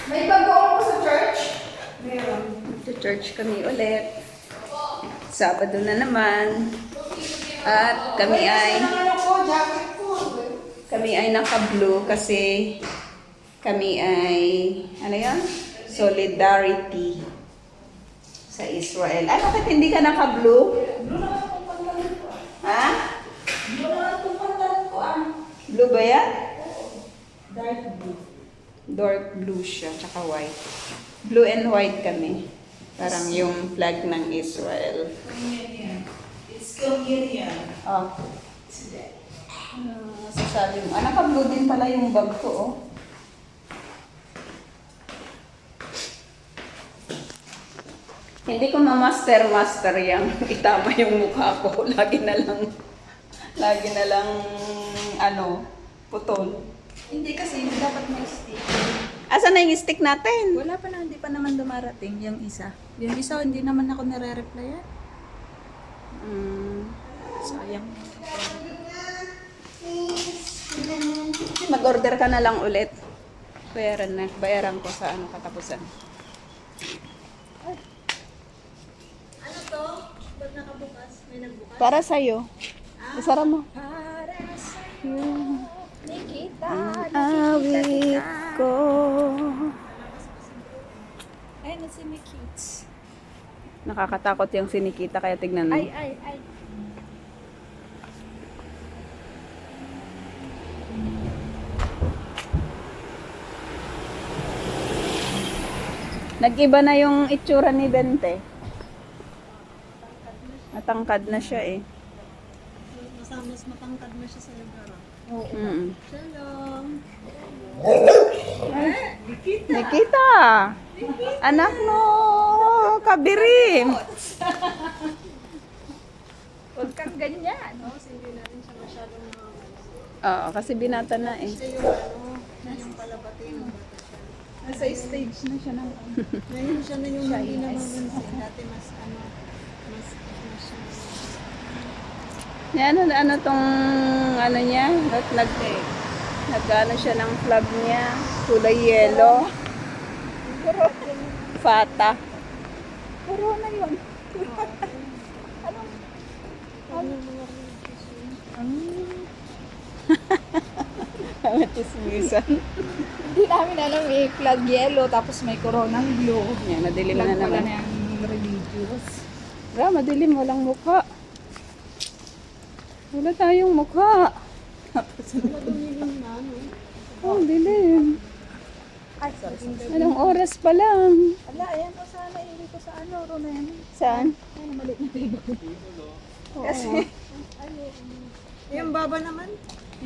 May pag-uong ko sa church? Meron. Church kami ulit. Sabado na naman. At kami ay naka-blue kasi kami ay, ano yan? Solidarity sa Israel. Ay, bakit hindi ka naka-blue? Blue naman itong pangalan ko. Ha? Blue naman itong pangalan ko. Blue ba yan? Dark blue. Dark blue siya, tsaka white. Blue and white kami. Parang yung flag ng Israel. It's Communion. Oh. Sasabi mo. Naka-blue din pala yung bag ko, oh. Hindi ko ma-master yung itama yung mukha ko. Lagi na lang, putol. Hindi kasi, dapat may stick. Asan na yung stick natin? Wala pa na, hindi pa naman dumarating yung isa. Yung isa, hindi naman ako nare-replyan. Sayang. Mag-order ka na lang ulit. Bayaran ko sa katapusan. Ano to? Ba't nakabukas? May nagbukas? Para sa'yo. Isara mo. Para sa'yo, Nikita, Awit ko. Ayun na si Nikits. Nakakatakot yung sinikita kaya tignan mo. Ay. Nag-iba na yung itsura ni Bente. Matangkad na siya eh. Mas matangkad na siya sa lugar. Mm. Shalom. Nikita! Anak mo! Kabirim! Huwag kang ganyan. No? Hindi natin siya masyadong Oo, kasi binata na eh. siya yung palabati ng bata siya. Nasa stage na siya ng Ngayon siya na yung hindi namamansin. Dati mas Yan, ano tong niya? Nag-ano siya ng flag niya. Kulay yellow. Fata. Corona yun. Ang chismisan. Hindi namin alam may flag yellow tapos may coronang blue. Yan, madilim na Flag pala naman. na yung religious. Madilim, walang mukha. Wala tayong mukha. Oh, dilim. Ay, sorry. Anong oras pa lang? Ala, ayan ko sana. Hindi ko sa Ronan. Saan? Ay, mali na table. Kasi, Yung baba naman.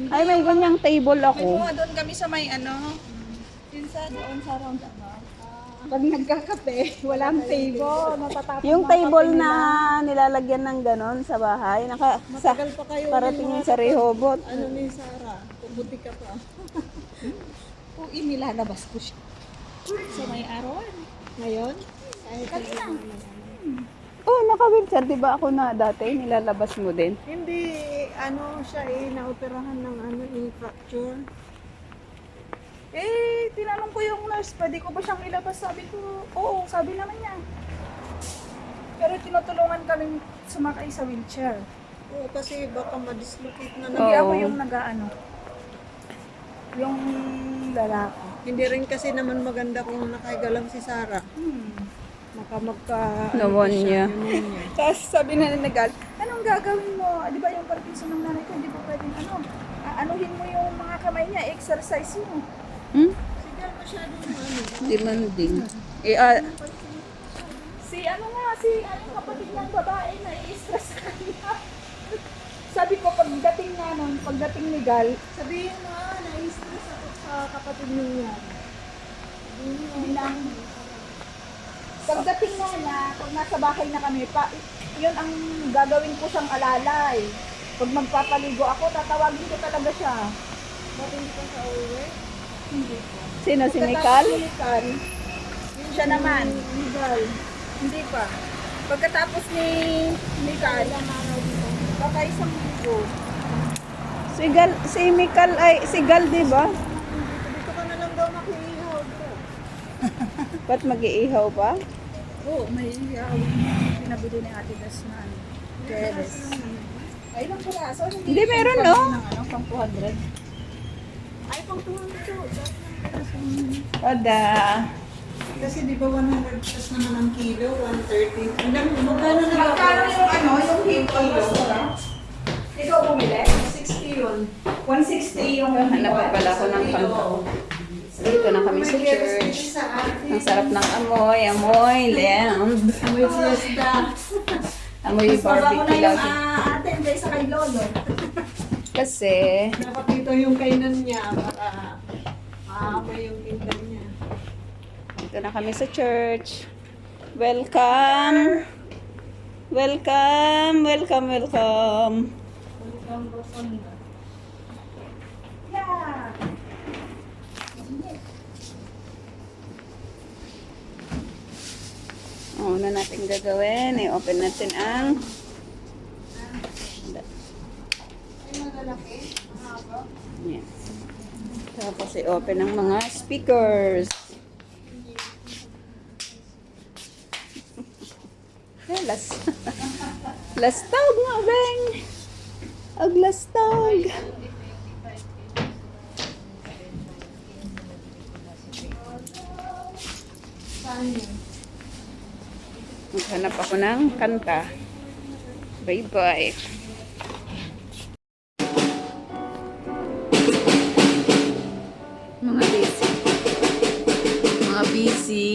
ay may ganyang table May ako. mga doon kami sa may Yun sa doon sa roundabout. Pag nagkakape, walang table. Natatapos Yung table na nilalagyan ng ganon sa bahay, Matagal pa kayo. parating yung sa Rehoboth. Ano ni Sarah? Pubuti ka pa. Kung inilalabas ko siya. Sa may arawan. Ngayon? Kanina. Oh, naka-wheelchair, di ba ako na dati, nilalabas mo din? Hindi, siya naoperahan ng fracture. Tinanong ko yung nurse, pwede ko ba siyang ilabas? Sabi ko, oo, sabi naman niya. Pero tinutulungan kami sumakay sa wheelchair. Oo, kasi baka ma-dislocate na. Hindi ako yung yung lalaki. Hindi rin kasi naman maganda kung nakahiga lang si Sarah. Pneumonia. Tapos sabi na Nagal, anong gagawin mo? Di ba yung Parkinson ng nanay ko, hindi po pwedeng anuhin mo yung mga kamay niya, exercise mo. Sigal masyado yung Demanding. Si kapatid ng babae na i-stress sa kanya. Sabi ko, pagdating ni Gal, sabihin mo na-stress ako sa kapatid niya. Hindi lang. Pagdating na pag nasa bahay na kami, yun ang gagawin ko siyang alalay. Pag magpapaligo ako, tatawagin ko talaga siya. Ba't hindi ka sa uwi? Hindi ko. Sino, si Mikal? Si Mikal. Siya naman. Mikal. Hindi pa. Pagkatapos ni Mikal, baka isang linggo. Si Mikal ay, si Gal, di ba? Dito ka na lang daw makiihaw. Ba't mag-iihaw ba? Oo, may pinabili ni Ate Dasman. Keres. Ay, ilang piraso? Hindi, meron, no? Pang 200. Ay, pang 200. Oda. Kasi di ba 100 plus naman ang kilo, 130. Magkano na ba? Magkano yung kilo? Ikaw bumili? 60 yun. 160 yung Hanap pa pala ako ng kanta. Dito na kami sa church. Ang sarap ng amoy. Amoy land. May fiesta. Amoy barbecue lang. Ate, hindi sa kay Lolo. Kasi, Dapat dito yung kainan niya para maamoy yung tinda niya. dito na kami sa church. Welcome! Welcome! Welcome, welcome! Yeah. Ang una natin gagawin, i-open natin ang yan. Tapos i-open ang mga speakers. Lastog nga, Beng! Ag lastog! Maghanap ako ng kanta. Bye-bye. Mga busy. Mga busy.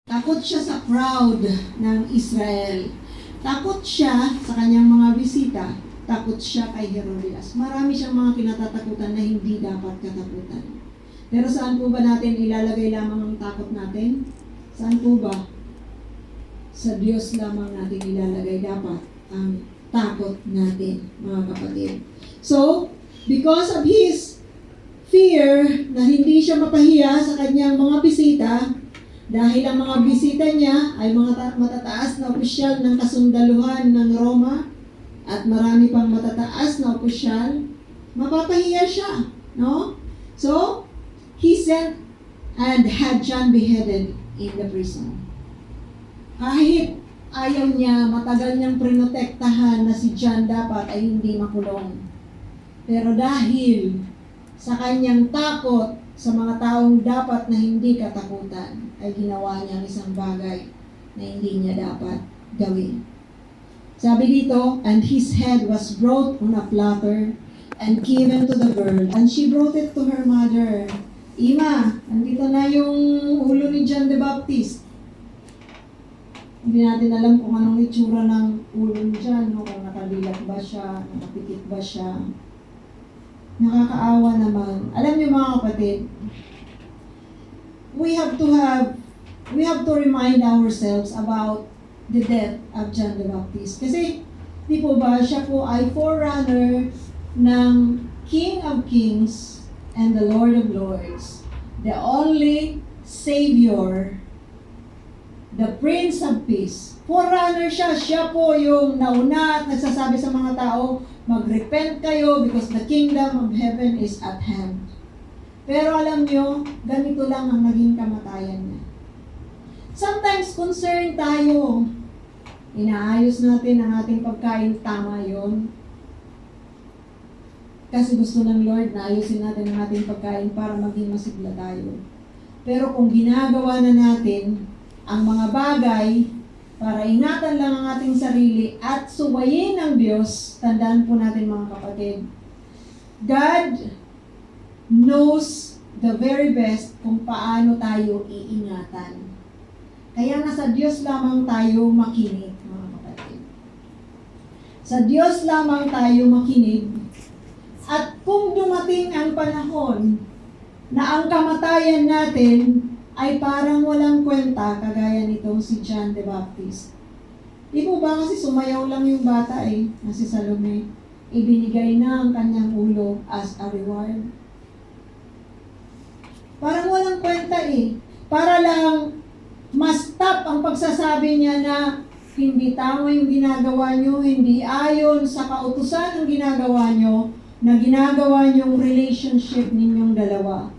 Takot siya sa crowd ng Israel. Takot siya sa kanyang mga bisita. Takot siya kay Herodias. Marami siyang mga kinatatakutan na hindi dapat katakutan. Pero saan po ba natin ilalagay lamang ang takot natin? Saan po ba? Sa Diyos lamang natin ilalagay dapat ang takot natin, mga kapatid. So, because of his fear na hindi siya mapahiya sa kanyang mga bisita, dahil ang mga bisita niya ay mga matataas na opisyal ng kasundaluhan ng Roma at marami pang matataas na opisyal, mapapahiya siya, no? So, he sent and had John beheaded in the prison. Kahit ayaw niya, matagal niyang prinotektahan na si John dapat ay hindi makulong. Pero dahil sa kanyang takot sa mga taong dapat na hindi katakutan, ay ginawa niya ang isang bagay na hindi niya dapat gawin. Sabi dito, and his head was brought on a platter and given to the girl, and she brought it to her mother. Ima, andito na yung ulo ni John the Baptist. Hindi natin alam kung anong itsura ng ulo ni John, no? Kung nakadilat ba siya, nakapikit ba siya. Nakakaawa naman. Alam niyo mga kapatid, we have to remind ourselves about the death of John the Baptist. Kasi, di po ba, siya po ay forerunner ng King of Kings and the Lord of Lords. The only Savior, the Prince of Peace. Forerunner siya. Siya po yung nauna at nagsasabi sa mga tao, mag-repent kayo because the kingdom of heaven is at hand. Pero alam nyo, ganito lang ang naging kamatayan niya. Sometimes concerned tayo. Inaayos natin ang ating pagkain, tama yon. Kasi gusto ng Lord na ayusin natin ang ating pagkain para maging masigla tayo. Pero kung ginagawa na natin ang mga bagay para ingatan lang ang ating sarili at suwayin ng Diyos, tandaan po natin mga kapatid, God knows the very best kung paano tayo iingatan. Kaya nga sa Diyos lamang tayo makinig, mga kapatid. Sa Diyos lamang tayo makinig. At kung dumating ang panahon na ang kamatayan natin ay parang walang kwenta kagaya nitong si John the Baptist. Di po ba kasi sumayaw lang yung bata na si Salome. Ibinigay na ang kanyang ulo as a reward. Parang walang kwenta Para lang ma-stop ang pagsasabi niya na hindi tama yung ginagawa nyo, hindi ayon sa kautusan ng ginagawa nyo, na ginagawa nyong relationship ninyong dalawa.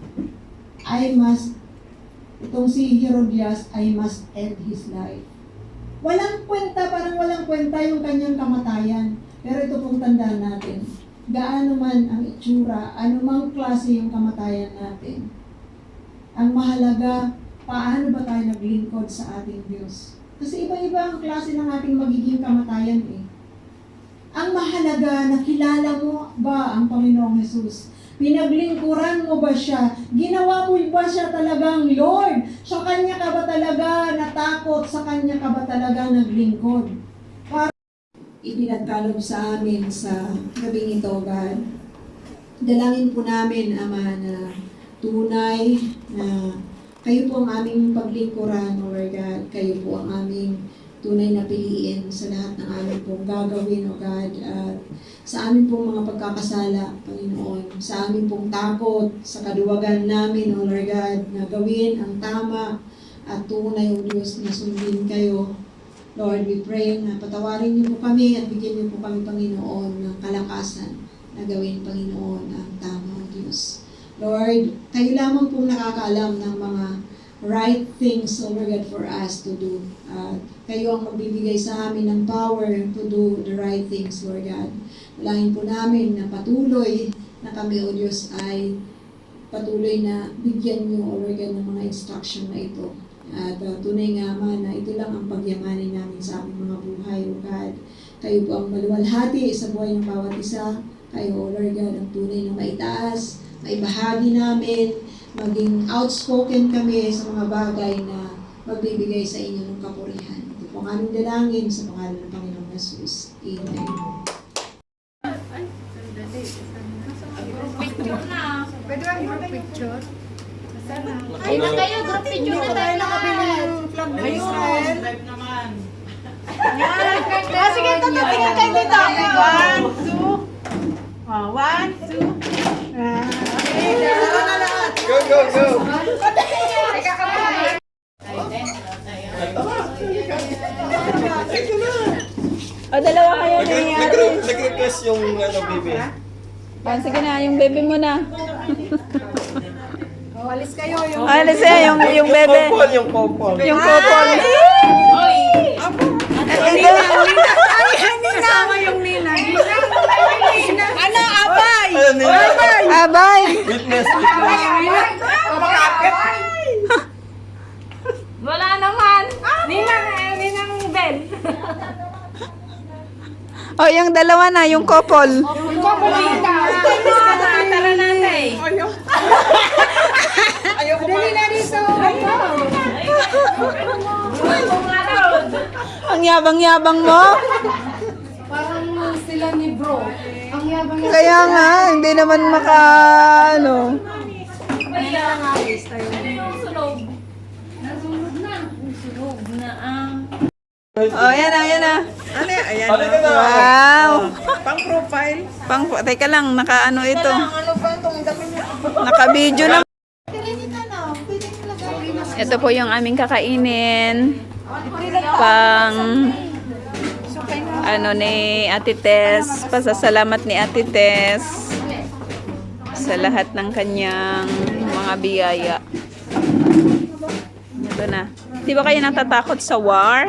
Itong si Herodias, I must end his life. Walang kwenta, parang walang kwenta yung kanyang kamatayan. Pero ito pong tandaan natin, gaano man ang itsura, anumang klase yung kamatayan natin, ang mahalaga, paano ba tayo naglingkod sa ating Diyos? Kasi iba-iba ang klase ng ating magiging kamatayan Ang mahalaga, nakilala mo ba ang Panginoong Jesus? Pinaglingkuran mo ba siya? Ginawa mo ba siya talagang Lord? Sa Kanya ka ba talaga natakot? Sa Kanya ka ba talaga naglingkod? Ipinagkaloob sa amin sa gabing ito, God. Dalangin po namin, Ama, na tunay na kayo po ang aming paglingkuran, Lord God. Kayo po ang aming tunay na piliin sa lahat ng aming pong gagawin, O God. At sa aming pong mga pagkakasala, Panginoon. Sa aming pong takot, sa kaduwagan namin, O Lord God, na gawin ang tama at tunay, O Diyos, na sundin kayo. Lord, we pray na patawarin niyo po kami at bigyan niyo po kami, Panginoon, ng kalakasan na gawin, Panginoon, ang tama, O Diyos. Lord, kayo lamang pong nakakaalam ng mga right things, O Lord God, for us to do. At kayo ang magbibigay sa amin ng power to do the right things, Lord God. Dalangin po namin na patuloy na kami, O Diyos, ay patuloy na bigyan niyo, O Lord God, ng mga instruction na ito. At tunay nga, Ama, na ito lang ang pagyamanin namin sa aming mga buhay, O God. Kayo po ang maluwalhati sa buhay ng bawat isa. Kayo, O Lord God, ang tunay na maitaas, maibahagi namin, maging outspoken kami sa mga bagay na magbibigay sa inyo ng kapurihan. Ito po ang aming dalangin sa pangalan ng Panginoong Jesus. Amen. Pwede ba yung picture? Ay na kayo, group picture na tayo lahat. Flag ng Israel. Sige, tatatingin kayo dito. 1, 2. 1, 2. Go, go, go! Dalawa kayo nangyayari. Nag-request yung baby. Sige na, yung baby mo na. Alis kayo yung... Alis yung bebe. Yung popol. Yung popol. Kasama yung nina. Ano, abay? Ayun, Abay. witness. Wala naman. Ninang Ben. Yung dalawa na, yung couple. Tara natin. Dali na dito. Ang yabang-yabang mo. Parang sila ni bro. Ang yabang niya. Kaya nga, hindi naman ano. Kaya nga, alis tayo. Sunog. Nasunod na. Sunog na ang... Yan na. Halika na! Wow. Pang-profile. Teka lang, naka-ano ito. Naka-video na. Ito po yung aming kakainin. Ni Ate Tess. Pasasalamat ni Ate Tess sa lahat ng kanyang mga biyaya. Ito na. Di ba kayo natatakot sa war?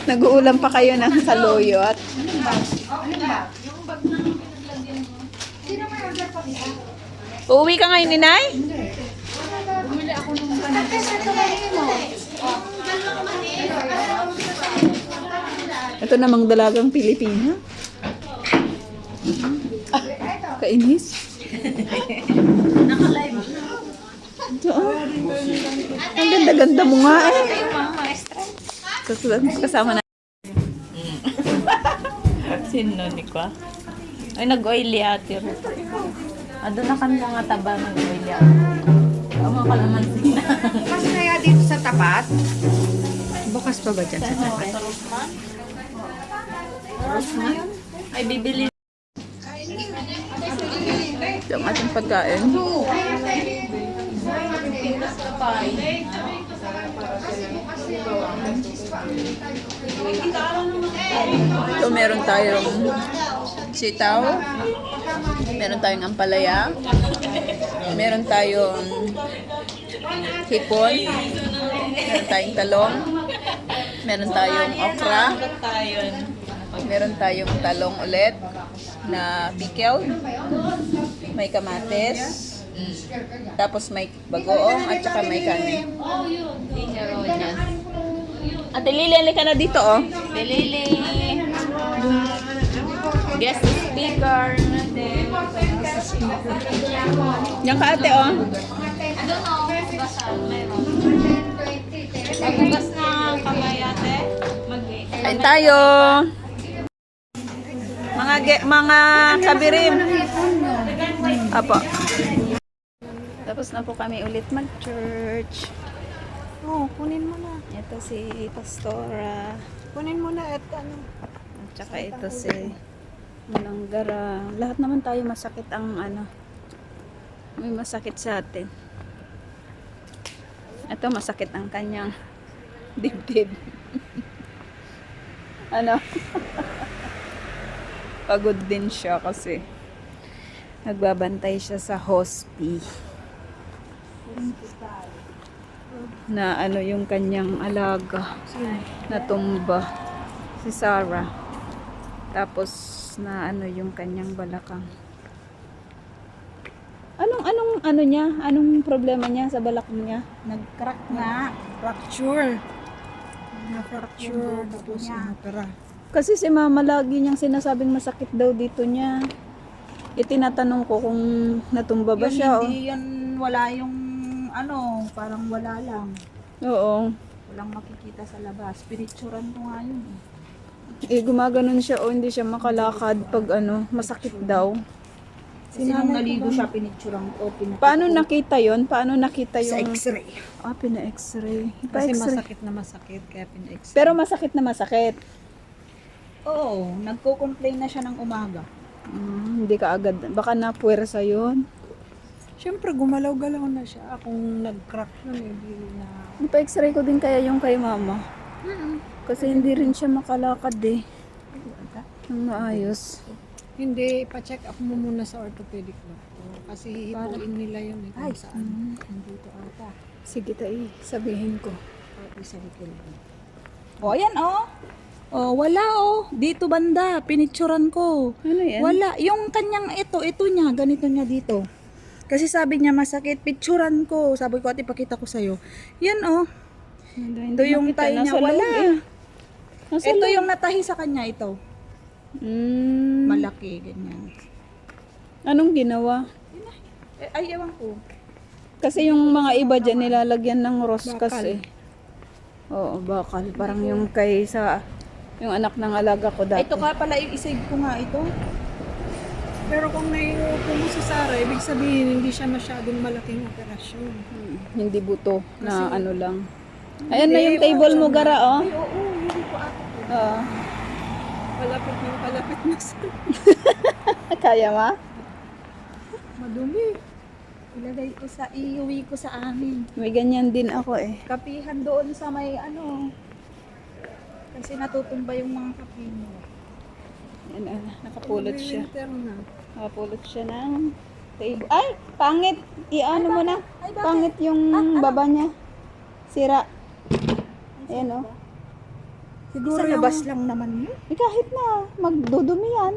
Nag-uulam pa kayo ng saluyot. Uuwi ka ngayon, Ninay? Ito namang dalagang Pilipina. Kainis. Ito, ang ganda-ganda mo nga Kasama na. Sino ni ko? Ay, nag-oily ate. Doon na kami mga taba nag-oily ate. Tama ka naman sila. Menos pa ba dyan sa tatay? Ay, bibili. Ito ang ating pagkain. Ito meron tayong sitaw, meron tayong ampalaya, meron tayong hipon, meron tayong talong, meron tayong okra, meron tayong talong ulit na pickled, may kamatis, tapos may bagoong at saka may kanin. Ate Lili, ka na dito oh. Lili. Guest speaker. Yan ka ate oh. Magbugas na ang kamay ate. Kain tayo. Mga kabirim. Apo. Tapos na po kami ulit mag-church. Oh, kunin mo na. Ito si Pastora. Kunin mo na at ano. At saka ito si Malanggara. Lahat naman tayo masakit ang ano. May masakit sa atin. Ito masakit ang kanyang dibdib. Ano? Pagod din siya kasi nagbabantay siya sa hospice. Na ano yung kanyang alaga. Natumba. Si Sarah. Tapos na ano yung kanyang balakang. Anong ano niya? Anong problema niya sa balakang niya? Nag-crack nga. Fracture. Na-fracture. Tapos inopera. Kasi si mama lagi niyang sinasabing masakit daw dito niya. Itinatanong ko kung natumba ba siya. Hindi yun, wala yung ano, parang wala lang. Oo. Walang makikita sa labas. Pinicturan ko nga yun. Gumaganon siya o hindi siya makalakad pag ano, masakit daw. Kasi nung naligo siya, pinicturan ko. Paano nakita yon? Paano nakita Sa yung... x-ray. Pina-x-ray. Kasi Pa-x-ray. masakit na masakit, kaya pina-x-ray. Pero masakit na masakit. Oo, nagko-complain na siya ng umaga. Hindi ka agad. Baka napuwersa yun. Siyempre, gumalaw-galaw na siya. Kung nag-crack yun, hindi na... Pa-x-ray ko din kaya yung kay mama. Kasi hindi rin siya makalakad eh. Ang maayos. Hindi, pa-check up mo muna sa orthopedic doctor. Kasi hihipuin nila yun eh, kung saan. Nandito ata. Sige tayo, sabihin ko. Pati sa likod. O, ayan o. O, wala o. Dito banda, pinicturan ko. Ano yan? Wala. Yung kanyang ito niya, ganito niya dito. Kasi sabi niya masakit, picturan ko. Sabi ko, ate, pakita ko sa'yo. Yan o. Ito yung tayo niya. Wala. Ito yung natahi sa kanya, ito. Malaki, ganyan. Anong ginawa? Ay, ewan ko. Kasi yung mga iba dyan nilalagyan ng roskas Bakal. eh. Oo, bakal. Parang yung kay sa... Yung anak ng alaga ko dati. Ito ka pala, isave ko nga ito. Pero kung naiupo mo si Sarah, ibig sabihin, hindi siya masyadong malaking operasyon. Hindi buto na ano lang. Ayan na yung table mo, Gara, oh. Ay, oo, hindi ko ata. Oo. Palapit na sa... Kaya ma? Madumi. Ilagay ko sa, iuwi ko sa amin. May ganyan din ako eh. Kapihan doon sa may ano. Kasi natutumba yung mga kape mo. Yan, nakapulot siya. Winter na. Nakapulot siya ng table. Ay, pangit. Iano mo na. Pangit yung baba niya. Sira. Ayan oh. Siguro sa labas lang naman yun. Eh, kahit na. Magdudumi yan.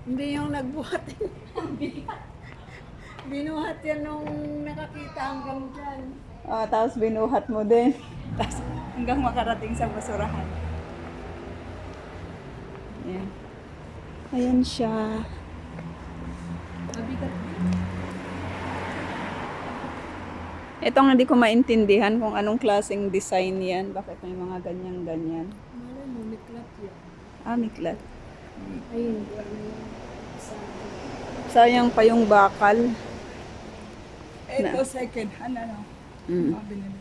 Hindi yung nagbuhat. Binuhat yan nung nakakita hanggang dyan. Oh, tapos binuhat mo din. Tapos hanggang makarating sa basurahan. Ayan. Ayan siya. Mabigat. Itong hindi ko maintindihan kung anong klaseng design yan. Bakit may mga ganyan-ganyan. Malay mo, may clat yan. Ah, miklat. Ayun, wala yan. Sayang pa yung bakal. Ito, second hand, ano? Mm. Mabili na.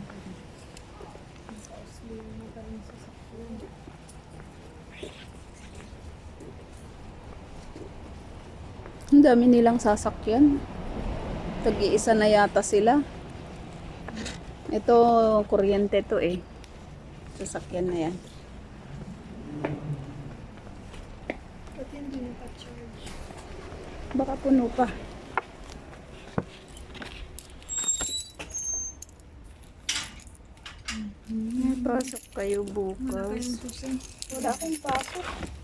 Ang dami nilang sasakyan. Tag-iisa na yata sila. Ito, kuryente to eh. Sasakyan na yan. Ba't hindi naka-charge? Baka puno pa. May pasok kayo bukas. Wala akong pasok.